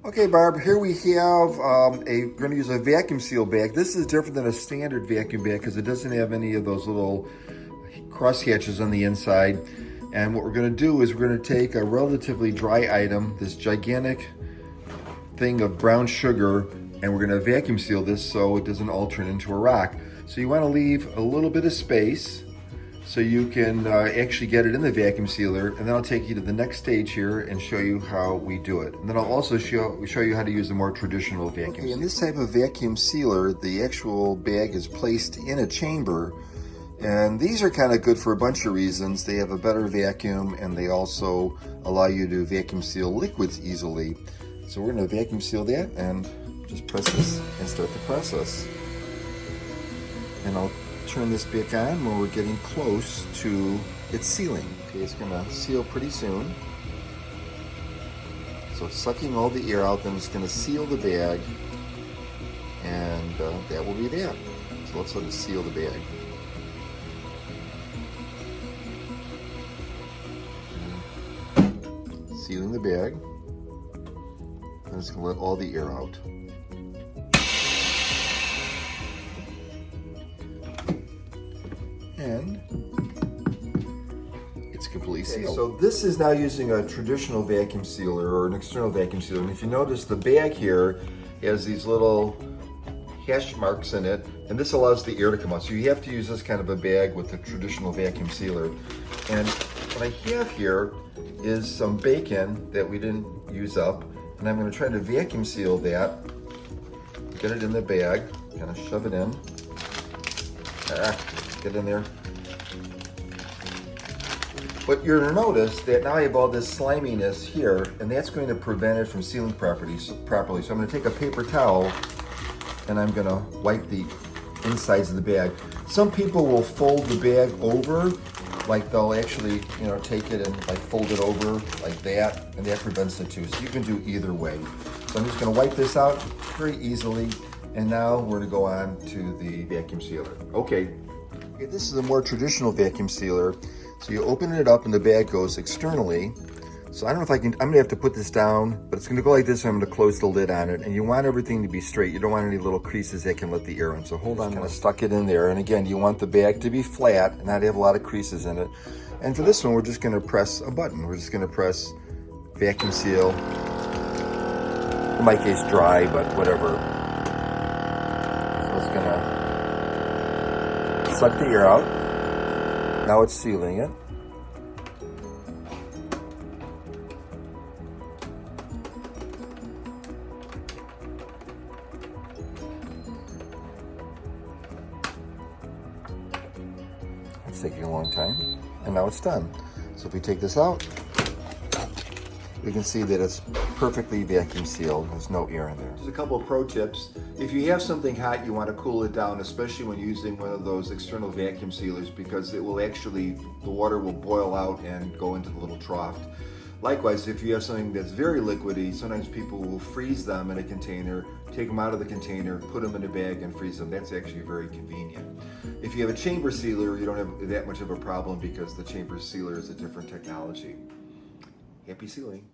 Okay, Barb, here we have we're going to use a vacuum seal bag. This is different than a standard vacuum bag because it doesn't have any of those little cross hatches on the inside. And what we're going to do is we're going to take a relatively dry item, this gigantic thing of brown sugar, and we're going to vacuum seal this so it doesn't all turn into a rock. So you want to leave a little bit of space so you can actually get it in the vacuum sealer, and then I'll take you to the next stage here and show you how we do it. And then I'll also show you how to use a more traditional vacuum sealer. In this type of vacuum sealer, the actual bag is placed in a chamber, and these are kind of good for a bunch of reasons. They have a better vacuum, and they also allow you to vacuum seal liquids easily. So we're going to vacuum seal that and just press this and start the process. And I'll turn this back on when we're getting close to its sealing. Okay, it's gonna seal pretty soon. So it's sucking all the air out, then it's gonna seal the bag, and that will be that. So let's let it seal the bag. Sealing the bag, and it's gonna let all the air out. And it's completely sealed. Okay, so this is now using a traditional vacuum sealer or an external vacuum sealer. And if you notice, the bag here has these little hash marks in it, and this allows the air to come out. So you have to use this kind of a bag with a traditional vacuum sealer. And what I have here is some bacon that we didn't use up, and I'm going to try to vacuum seal that, get it in the bag, kind of shove it in. Get in there. But you're going to notice that now I have all this sliminess here, and that's going to prevent it from sealing properly. So I'm going to take a paper towel and I'm going to wipe the insides of the bag. Some people will fold the bag over, like they'll actually, take it and like fold it over like that, and that prevents it too. So you can do either way. So I'm just going to wipe this out very easily, and now we're going to go on to the vacuum sealer. Okay, this is a more traditional vacuum sealer. So you open it up and the bag goes externally. So I don't know if I can, I'm gonna have to put this down, but it's gonna go like this, and I'm gonna close the lid on it. And you want everything to be straight. You don't want any little creases that can let the air in. So hold on, I'm gonna stuck it in there. And again, you want the bag to be flat and not have a lot of creases in it. And for this one, we're just gonna press a button. We're just gonna press vacuum seal. In my case, dry, but whatever. So it's gonna suck the air out. Now it's sealing it. It's taking a long time, and now it's done. So if we take this out, we can see that it's perfectly vacuum sealed. There's no air in there. Just a couple of pro tips. If you have something hot, you want to cool it down, especially when using one of those external vacuum sealers, because it will actually, the water will boil out and go into the little trough. Likewise, if you have something that's very liquidy, sometimes people will freeze them in a container, take them out of the container, put them in a bag and freeze them. That's actually very convenient. If you have a chamber sealer, you don't have that much of a problem because the chamber sealer is a different technology. Happy sealing.